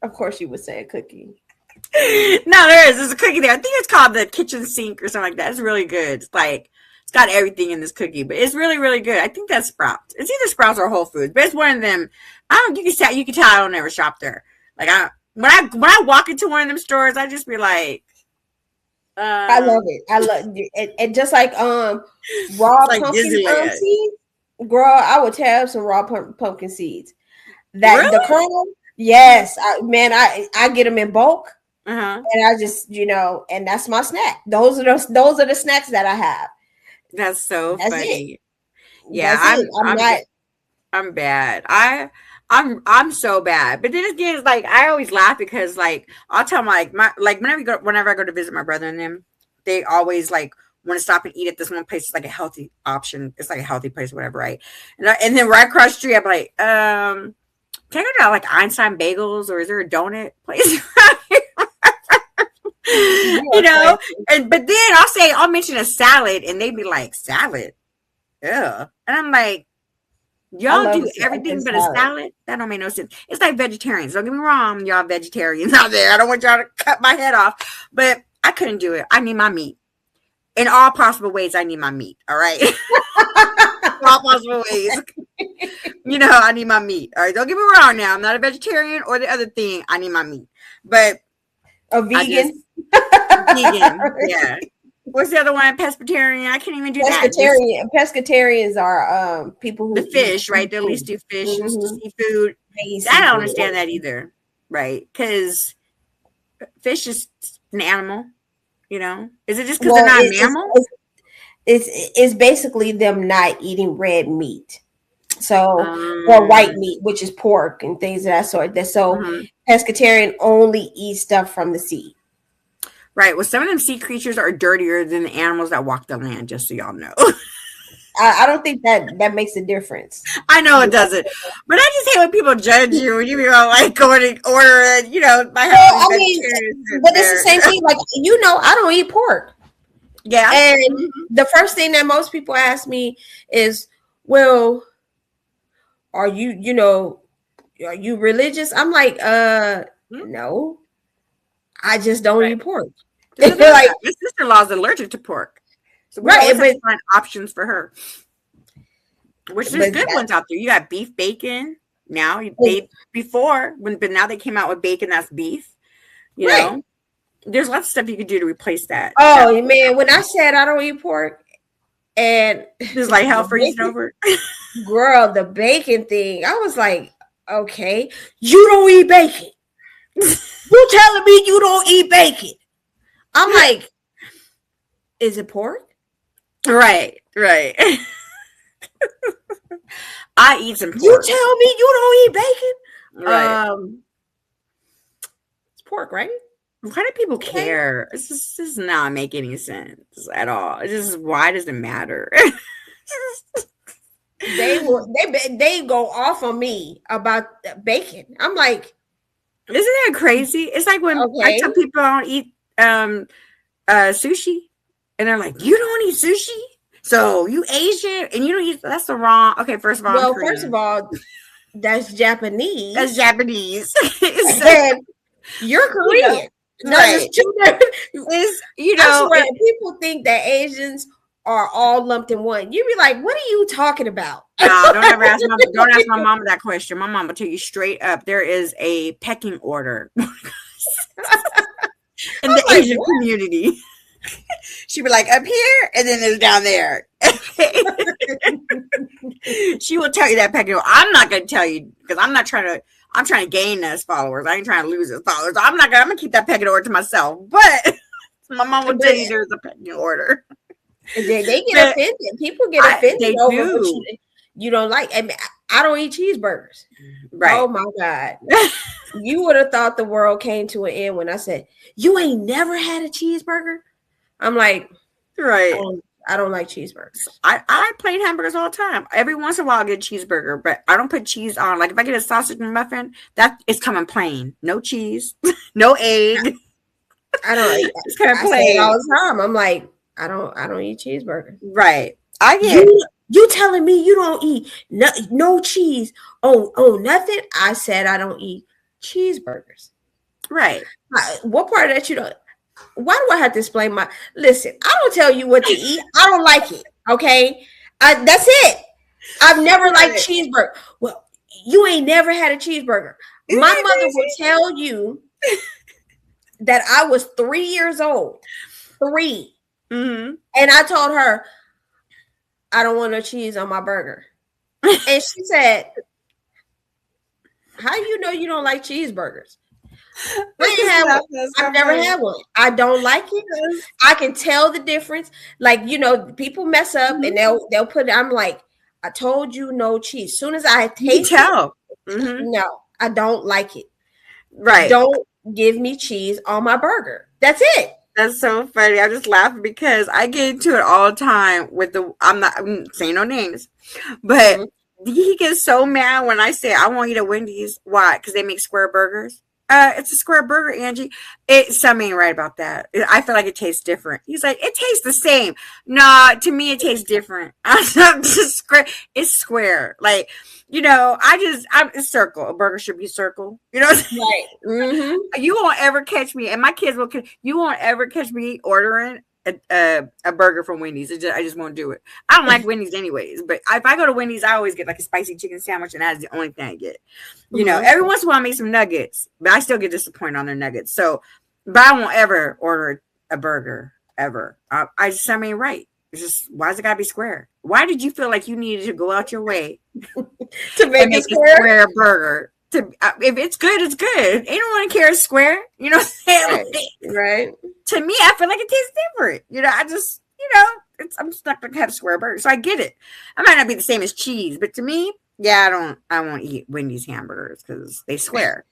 Speaker 2: Of course, you would say a cookie.
Speaker 1: No, there is. There's a cookie there. I think it's called the kitchen sink or something like that. It's really good. It's like it's got everything in this cookie, but it's really, really good. I think that's Sprouts. It's either Sprouts or Whole Foods, but it's one of them. I don't. You can tell I don't ever shop there. Like when I walk into one of them stores, I just be like,
Speaker 2: I love it. I love it. And just like raw
Speaker 1: it's like
Speaker 2: pumpkin
Speaker 1: Disneyland.
Speaker 2: seeds, girl, I would have some raw pumpkin seeds. That the
Speaker 1: Really?
Speaker 2: kernel, yes, I get them in bulk,
Speaker 1: Uh huh.
Speaker 2: and I just and that's my snack. Those are the snacks that I have.
Speaker 1: That's so
Speaker 2: That's it.
Speaker 1: funny. Yeah,
Speaker 2: That's it. I'm not.
Speaker 1: I'm bad. I'm so bad. But then again, it's like I always laugh because like I'll tell my whenever I go to visit my brother and them, they always like want to stop and eat at this one place. It's like a healthy option. It's like a healthy place, whatever, right? And then right across the street, I'm like, can I go to like Einstein Bagels or is there a donut place?
Speaker 2: You
Speaker 1: you
Speaker 2: are
Speaker 1: know,
Speaker 2: crazy.
Speaker 1: and but then I'll mention a salad and they'd be like, salad? Yeah. And I'm like,
Speaker 2: I
Speaker 1: y'all
Speaker 2: love
Speaker 1: do
Speaker 2: a good
Speaker 1: everything but a
Speaker 2: salad.
Speaker 1: salad? That don't make no sense. It's like vegetarians. Don't get me wrong, y'all vegetarians out there. I don't want y'all to cut my head off. But I couldn't do it. I need my meat. In all possible ways, I need my meat. All right. All possible ways. I need my meat. All right. Don't get me wrong now. I'm not a vegetarian or the other thing. I need my meat. But
Speaker 2: A
Speaker 1: I just
Speaker 2: vegan,
Speaker 1: vegan. Yeah. What's the other one? Pescatarian. I can't even do that. Just
Speaker 2: pescatarians are people who
Speaker 1: the
Speaker 2: eat
Speaker 1: fish, right? They at least do fish and
Speaker 2: Mhm.
Speaker 1: seafood.
Speaker 2: They eat
Speaker 1: I don't
Speaker 2: seafood.
Speaker 1: understand that either, right? Because fish is an animal, Is it just because they're
Speaker 2: Well,
Speaker 1: not a mammal?
Speaker 2: it's basically them not eating red meat, so or white meat, which is pork and things of that sort. That so
Speaker 1: Mhm.
Speaker 2: pescatarian only eat stuff from the sea.
Speaker 1: Right. Well, some of them sea creatures are dirtier than the animals that walk the land, just so y'all know.
Speaker 2: I don't think that makes a difference.
Speaker 1: I know it doesn't. But I just hate when people judge you when you be all like going to order it, my
Speaker 2: Well,
Speaker 1: house
Speaker 2: I mean, but it's the same thing. Like I don't eat pork,
Speaker 1: Yeah.
Speaker 2: and the first thing that most people ask me is, "Well, are are you religious?" I'm like, no, I just don't
Speaker 1: Right.
Speaker 2: eat pork.
Speaker 1: Like,
Speaker 2: Like,
Speaker 1: my sister-in-law is allergic to pork. So we
Speaker 2: right,
Speaker 1: always have
Speaker 2: but
Speaker 1: to find options for her. Which there's good ones out there. You got beef bacon. Now but now they came out with bacon that's beef.
Speaker 2: right.
Speaker 1: There's lots of stuff you could do to replace that.
Speaker 2: Oh man, when I said I don't eat pork, and
Speaker 1: It's like hell freezing over.
Speaker 2: girl, the bacon thing, I was like, okay, you don't eat bacon. You telling me you don't eat bacon? I'm like, is it pork?
Speaker 1: Right. I eat some pork.
Speaker 2: You tell me you don't eat bacon?
Speaker 1: Right.
Speaker 2: It's pork, right?
Speaker 1: Why do people care? This does not make any sense at all. It's just why does it matter?
Speaker 2: They go off on me about bacon. I'm like,
Speaker 1: isn't that crazy? It's like when I tell people I don't eat sushi, and they're like, "You don't eat sushi, so you Asian and you don't eat." That's the wrong. Okay, first of all,
Speaker 2: well, first of all, that's Japanese.
Speaker 1: That's Japanese.
Speaker 2: And you're Korean.
Speaker 1: Right.
Speaker 2: I swear, people think that Asians are all lumped in one. You be like, what are you talking about?
Speaker 1: No, don't ask my mama that question. My mom will tell you straight up there is a pecking order in the Asian community. She'd be like, up here, and then there's down there. She will tell you that pecking order. I'm not going to tell you because I'm trying to gain us followers. I ain't trying to lose us followers. I'm gonna keep that pecking order to myself. But my mom will tell you there's a pecking order.
Speaker 2: They get offended. People get offended over what you don't like. I mean, I don't eat cheeseburgers.
Speaker 1: Right.
Speaker 2: Oh my God. You would have thought the world came to an end when I said, "You ain't never had a cheeseburger." I'm like,
Speaker 1: Right.
Speaker 2: I don't like cheeseburgers.
Speaker 1: I like plain hamburgers all the time. Every once in a while, I get a cheeseburger, but I don't put cheese on. Like if I get a sausage muffin, that is coming plain, no cheese, no egg.
Speaker 2: I don't.
Speaker 1: It's coming
Speaker 2: I say
Speaker 1: plain
Speaker 2: it all the time. I'm like, I don't eat cheeseburgers.
Speaker 1: Right. I get.
Speaker 2: You telling me you don't eat no cheese? Oh, nothing. I said I don't eat cheeseburgers.
Speaker 1: Right.
Speaker 2: What part of that you don't? Why do I have to explain my? Listen, I don't tell you what to eat. I don't like it. Okay, that's it. I've never liked cheeseburger. Well, you ain't never had a cheeseburger. My mother will tell you that I was 3 years old. 3.
Speaker 1: Mm-hmm.
Speaker 2: And I told her, I don't want no cheese on my burger. And she said, how you know you don't like cheeseburgers? I've never had one. I don't like it. I can tell the difference. Like, you know, people mess up and they'll put it. I'm like, I told you no cheese. Soon as I taste it, no, I don't like it.
Speaker 1: Right.
Speaker 2: Don't give me cheese on my burger. That's it.
Speaker 1: That's so funny. I'm just laughing because I get into it all the time with I'm saying no names, but he gets so mad when I say I won't eat at Wendy's. Why? Because they make square burgers. It's a square burger, Angie. Something ain't right about that. I feel like it tastes different. He's like, it tastes the same. Nah, to me, it tastes different. It's square. It's square. Like, you know, it's circle. A burger should be circle. You know what I'm saying?
Speaker 2: Right.
Speaker 1: You won't ever catch me, and my kids will. You won't ever catch me ordering a burger from Wendy's. I just won't do it. I don't like Wendy's anyways, but if I go to Wendy's, I always get like a spicy chicken sandwich, and that's the only thing I get. You know, every once in a while I make some nuggets, but I still get disappointed on their nuggets. So, but I won't ever order a burger ever. I just mean, right. It's just, why does it gotta be square? Why did you feel like you needed to go out your way
Speaker 2: to make a
Speaker 1: square burger? If it's good, it's good. Ain't no one cares square. You know what I'm saying?
Speaker 2: Right.
Speaker 1: To me, I feel like it tastes different. You know, I'm just not gonna have a square burger. So I get it. I might not be the same as cheese, but to me, yeah, I won't eat Wendy's hamburgers because they square.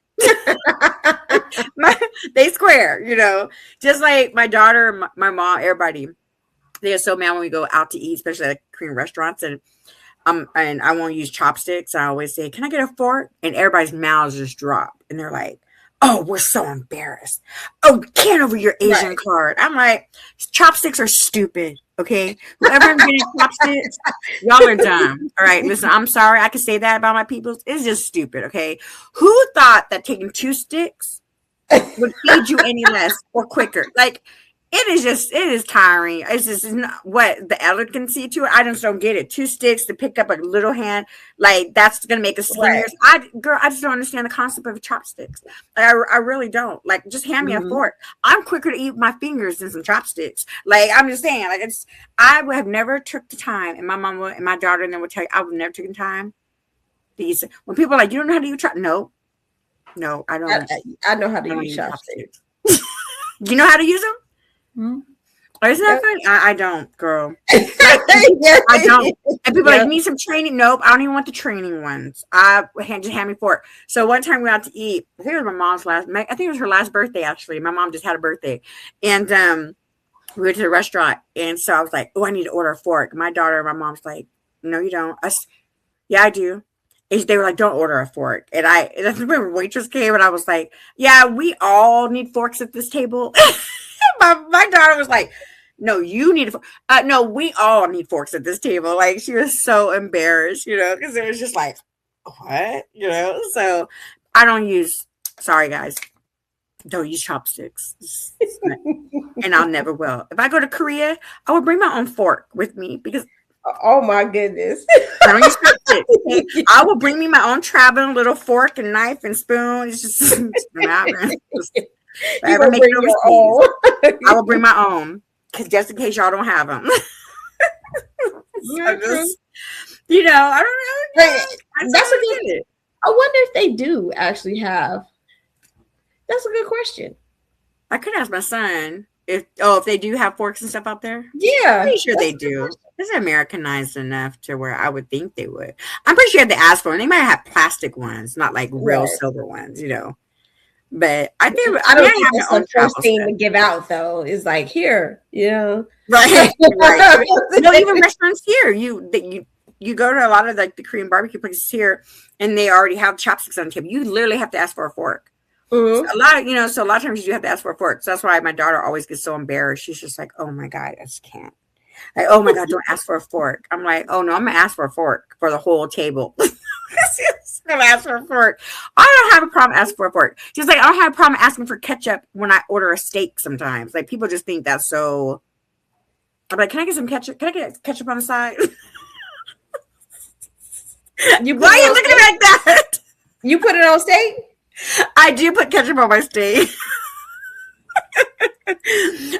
Speaker 1: They square, you know. Just like my daughter, my mom, everybody, they get so mad when we go out to eat, especially at Korean restaurants, and I won't use chopsticks. I always say, "Can I get a fork?" And everybody's mouths just drop, and they're like, "Oh, we're so embarrassed. Oh, can't over your Asian card." I'm like, chopsticks are stupid. Okay, whoever invented chopsticks, y'all are dumb. All right, listen, I'm sorry. I can say that about my people. It's just stupid. Okay, who thought that taking 2 sticks would feed you any less or quicker? Like, it is tiring. It's just not what the elegancy to it. I just don't get it. 2 sticks to pick up a little hand, like that's gonna make us slimmer. I just don't understand the concept of chopsticks. Like, I really don't. Like, just hand me a fork. I'm quicker to eat with my fingers than some chopsticks. Like, I'm just saying. Like, I would have never took the time, and my mom and my daughter and then would tell you, I would never take the time. These when people are like, you don't know how to use chopsticks. No, I don't.
Speaker 2: I know how to use chopsticks.
Speaker 1: You know how to use them? Oh, isn't that funny? I don't, girl. I don't. And people like, need some training. Nope, I don't even want the training ones. Just hand me fork. So one time we went out to eat. I think it was my mom's I think it was her last birthday, actually. My mom just had a birthday. And we went to the restaurant. And so I was like, oh, I need to order a fork. My daughter and my mom's like, no, you don't. Yeah, I do. And they were like, don't order a fork. And I remember waitress came and I was like, yeah, we all need forks at this table. My daughter was like, no, you need a fork. No, we all need forks at this table. Like, she was so embarrassed, you know, because it was just like, what? You know, so I don't use, sorry guys, don't use chopsticks. And I'll never will. If I go to Korea, I will bring my own fork with me because
Speaker 2: oh my goodness.
Speaker 1: I don't use chopsticks. Okay? I will bring me my own traveling little fork and knife and spoon. It's just I will bring my own, because just in case y'all don't have them. You know, I don't know.
Speaker 2: That's a good. I wonder if they do actually have. That's a good question.
Speaker 1: I could ask my son if they do have forks and stuff out there.
Speaker 2: Yeah,
Speaker 1: I'm pretty sure they do. It's Americanized enough to where I would think they would. I'm pretty sure if they ask for them, they might have plastic ones, not like real silver ones, you know. But I think
Speaker 2: I don't
Speaker 1: I
Speaker 2: think
Speaker 1: have
Speaker 2: that's
Speaker 1: my own
Speaker 2: the first
Speaker 1: travel
Speaker 2: thing
Speaker 1: stuff.
Speaker 2: to give out though. Is like here,
Speaker 1: Right, right. No, even restaurants here, you go to a lot of like the Korean barbecue places here, and they already have chopsticks on the table. You literally have to ask for a fork. So
Speaker 2: Mhm.
Speaker 1: a lot of so a lot of times you do have to ask for a fork. So that's why my daughter always gets so embarrassed. She's just like, "Oh my god, I just can't." Like, "Oh my god, don't ask for a fork." I'm like, "Oh no, I'm gonna ask for a fork for the whole table." She's gonna ask for a fork. I don't have a problem asking for a fork. Just like I don't have a problem asking for ketchup when I order a steak. Sometimes, like people just think that's so. I'm like, "Can I get some ketchup? Can I get ketchup on the side?"
Speaker 2: You
Speaker 1: Why
Speaker 2: put
Speaker 1: are
Speaker 2: it
Speaker 1: you
Speaker 2: on
Speaker 1: looking at me
Speaker 2: steak.
Speaker 1: like that?
Speaker 2: You put it on steak.
Speaker 1: I do put ketchup on my steak.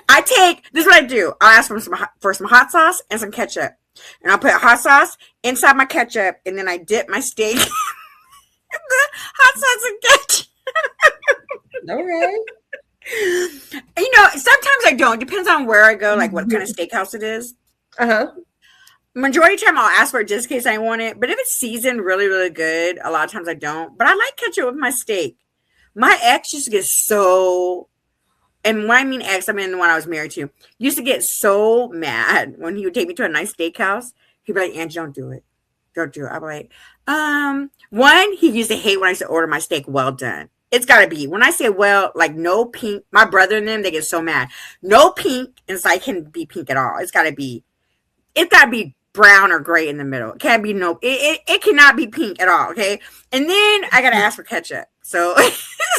Speaker 1: I take this is what I do. I'll ask for some hot sauce and some ketchup, and I'll put hot sauce inside my ketchup, and then I dip my steak in the hot sauce and ketchup.
Speaker 2: Okay.
Speaker 1: Sometimes I don't. Depends on where I go, like what kind of steakhouse it is.
Speaker 2: Uh-huh.
Speaker 1: Majority of the time, I'll ask for it just in case I want it. But if it's seasoned really, really good, a lot of times I don't. But I like ketchup with my steak. My ex used to get so, and when I mean ex, I mean the one I was married to, used to get so mad when he would take me to a nice steakhouse. He'd be like, "Angie, don't do it. Don't do it." I'd be like, one, he used to hate when I used to order my steak well done. It's gotta be when I say well, like no pink. My brother and them, they get so mad. No pink inside can be pink at all. It's gotta be brown or gray in the middle. It can't be it cannot be pink at all. Okay. And then I gotta ask for ketchup. So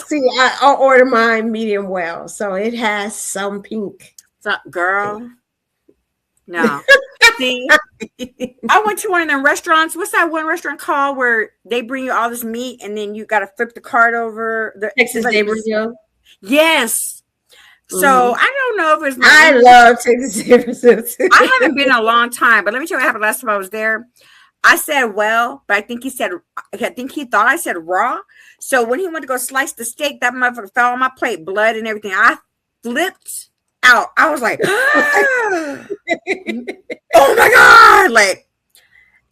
Speaker 2: See, I'll order mine medium well, so it has some pink.
Speaker 1: girl, no. See, I went to one of them restaurants. What's that one restaurant called where they bring you all this meat and then you got to flip the cart over?
Speaker 2: Texas
Speaker 1: Like,
Speaker 2: de Brazil.
Speaker 1: yes. So I don't know if it's
Speaker 2: I love Texas de Brazil.
Speaker 1: I haven't been in a long time, but let me tell you what happened last time I was there. I said well, but I think he thought I said raw. So when he went to go slice the steak, that motherfucker fell on my plate, blood and everything. I flipped out. I was like, oh my god, like,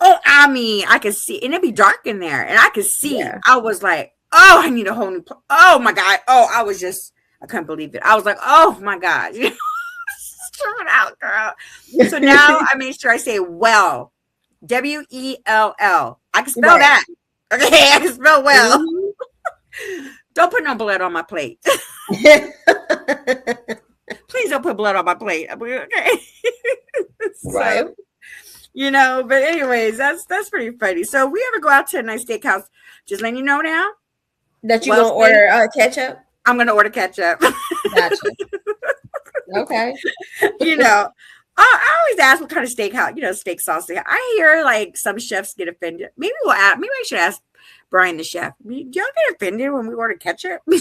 Speaker 1: oh, I mean, I could see, and it'd be dark in there, and I could see.
Speaker 2: Yeah.
Speaker 1: I was like, oh, I need a whole new. Oh my god. Oh, I couldn't believe it. I was like, oh my god, strung out, girl. So now I make sure I say well, WELL. I can spell that. Okay, I can spell well. Mm-hmm. Don't put no blood on my plate. Please don't put blood on my plate. Okay.
Speaker 2: Right.
Speaker 1: So, but anyways, that's pretty funny. So we ever go out to a nice steakhouse, just letting you know now
Speaker 2: that you're gonna order ketchup.
Speaker 1: I'm gonna order ketchup.
Speaker 2: Gotcha. Okay.
Speaker 1: I always ask what kind of steakhouse, steak sauce they have. I hear like some chefs get offended. Maybe I should ask Brian the chef. Do y'all get offended when we order ketchup? You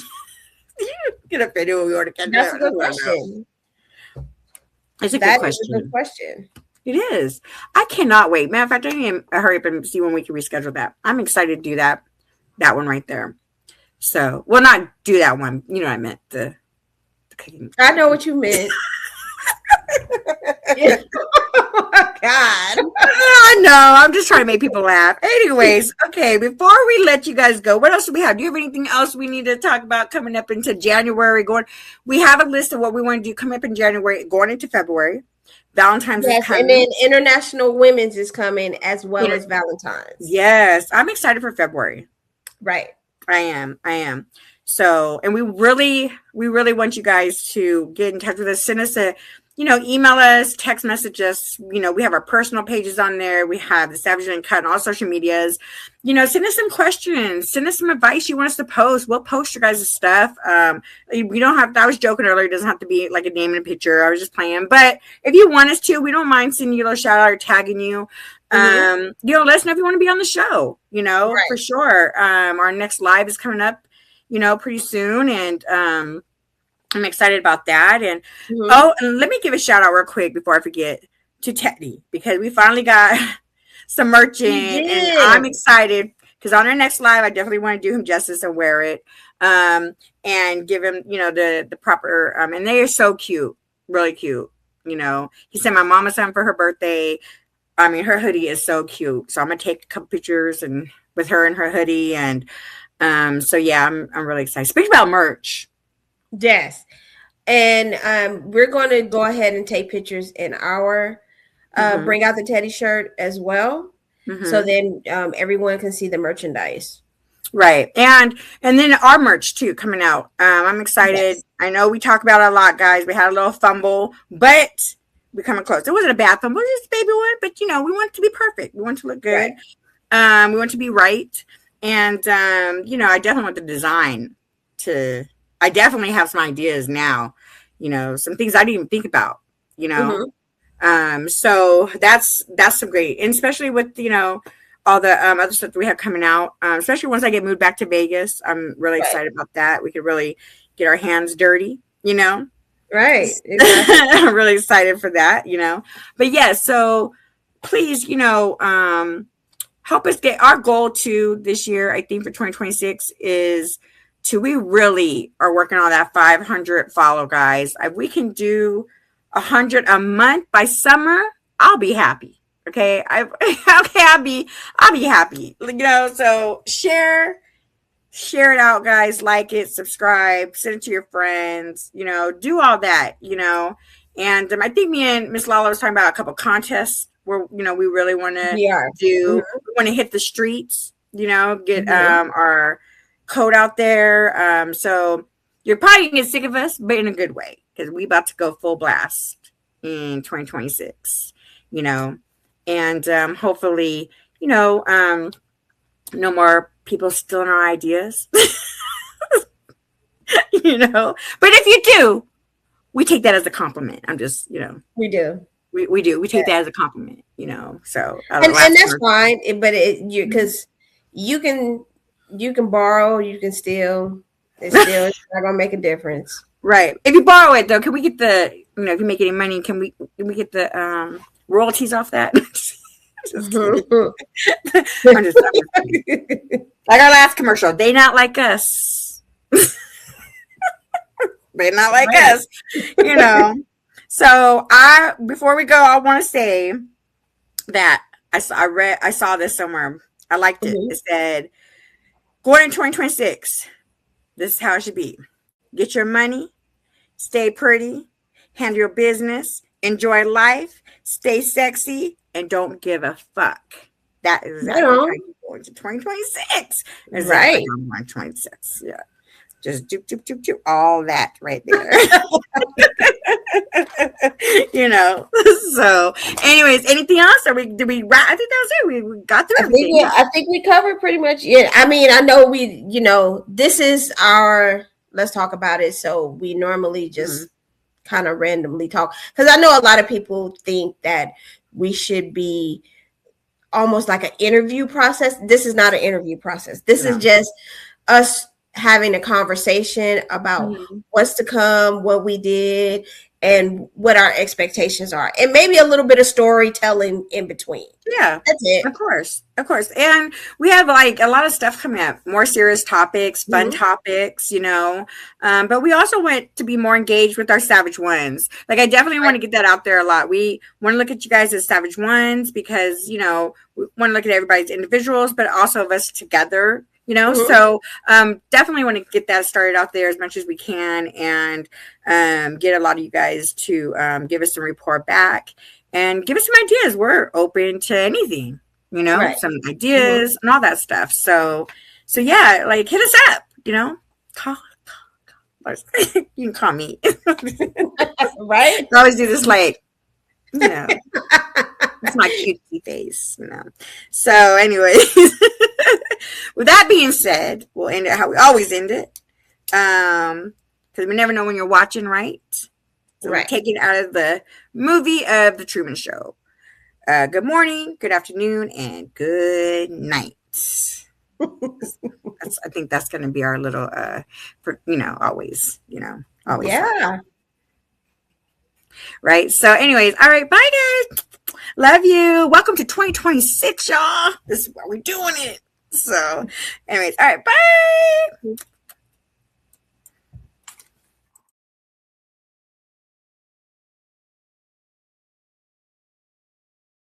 Speaker 1: get offended when we order ketchup?
Speaker 2: That's a good question.
Speaker 1: It's a good question.
Speaker 2: Is a good question.
Speaker 1: It is. I cannot wait. Matter of fact, I need to hurry up and see when we can reschedule that. I'm excited to do that one right there. So, well, not do that one. You know what I meant. The cooking.
Speaker 2: I know what you meant. Oh my God.
Speaker 1: I know. I'm just trying to make people laugh. Anyways, okay, before we let you guys go, what else do we have? Do you have anything else we need to talk about coming up into January? We have a list of what we want to do coming up in January, going into February. Valentine's is coming.
Speaker 2: And then International Women's is coming as well as Valentine's.
Speaker 1: Yes. I'm excited for February.
Speaker 2: Right.
Speaker 1: I am. So, and we really want you guys to get in touch with us. Send us email us, text message us. We have our personal pages on there. We have the Savage Uncut on all social medias. Send us some questions. Send us some advice you want us to post. We'll post your guys' stuff. We don't have to, I was joking earlier. It doesn't have to be like a name and a picture. I was just playing. But if you want us to, we don't mind sending you a little shout out or tagging you. Let us know if you want to be on the show, right. For sure. Our next live is coming up, pretty soon. And, I'm excited about that. And and let me give a shout out real quick before I forget to Teddy, because we finally got some merch in, and I'm excited because on our next live, I definitely want to do him justice and wear it, and give him, the proper, and they are so cute, really cute. He sent my mama something for her birthday. I mean, her hoodie is so cute. So I'm going to take a couple pictures and with her and her hoodie, and So yeah, I'm really excited. Speaking about merch.
Speaker 2: Yes. And we're going to go ahead and take pictures in our bring out the Teddy shirt as well. So then everyone can see the merchandise.
Speaker 1: Right. And then our merch too coming out. I'm excited.
Speaker 2: Yes.
Speaker 1: I know we talk about it a lot, guys. We had a little fumble, but we're coming close. It wasn't a bad fumble, it was just a baby one, but we want it to be perfect. We want it to look good. Right. We want it to be right. And I definitely want the design to I definitely have some ideas now, some things I didn't even think about, so that's some great, and especially with, all the other stuff that we have coming out, especially once I get moved back to Vegas. I'm really excited about that. We could really get our hands dirty,
Speaker 2: Right.
Speaker 1: Exactly. I'm really excited for that, but yeah, so please, help us get our goal to this year. I think for 2026 is we really are working on that 500 follow, guys. If we can do 100 a month by summer, I'll be happy. Okay. I'll be happy. So share it out, guys. Like it, subscribe, send it to your friends, do all that, and I think me and Miss Lala was talking about a couple contests where, we really want to we want to hit the streets, get our code out there. So you're probably gonna get sick of us, but in a good way, because we about to go full blast in 2026, and hopefully, no more people stealing our ideas. But if you do, we take that as a compliment. I'm just,
Speaker 2: we do.
Speaker 1: We do. We take that as a compliment, so
Speaker 2: and that's fine, but because you can borrow, you can steal. It's not gonna make a difference.
Speaker 1: Right. If you borrow it though, can we get the, if you make any money, can we get the royalties off that? Just I'm just like our last commercial. They not like us. They not like us. So before we go, I want to say that I saw this somewhere. I liked it. It said, going in 2026, this is how it should be. Get your money, stay pretty, handle your business, enjoy life, stay sexy, and don't give a fuck. That is exactly how you go into 2026.
Speaker 2: Right.
Speaker 1: 2026. Yeah. Just do all that right there. So anyways, anything else? I think that was it. We got through everything.
Speaker 2: I think we covered pretty much it. I mean, I know this is our let's talk about it. So we normally just kind of randomly talk, because I know a lot of people think that we should be almost like an interview process. This is not an interview process. This is just us having a conversation about what's to come, what we did, and what our expectations are, and maybe a little bit of storytelling in between.
Speaker 1: Yeah,
Speaker 2: that's it.
Speaker 1: Of course. And we have like a lot of stuff coming up, more serious topics, fun topics, but we also want to be more engaged with our Savage Ones. Like, I definitely want to get that out there a lot. We want to look at you guys as Savage Ones because, we want to look at everybody's individuals, but also of us together. So definitely want to get that started out there as much as we can, and get a lot of you guys to give us some report back and give us some ideas. We're open to anything, some ideas and all that stuff. So yeah, like, hit us up, call. You can call me.
Speaker 2: Right?
Speaker 1: I always do this like, it's my cutesy face, So anyways, with that being said, we'll end it how we always end it. Because we never know when you're watching, right? So we're taking it out of the movie of The Truman Show. Good morning, good afternoon, and good night. I think that's going to be our little, always, always.
Speaker 2: Yeah.
Speaker 1: Right. So anyways, all right. Bye, guys. Love you. Welcome to 2026, y'all. This is why we're doing it. So anyways, all right. Bye.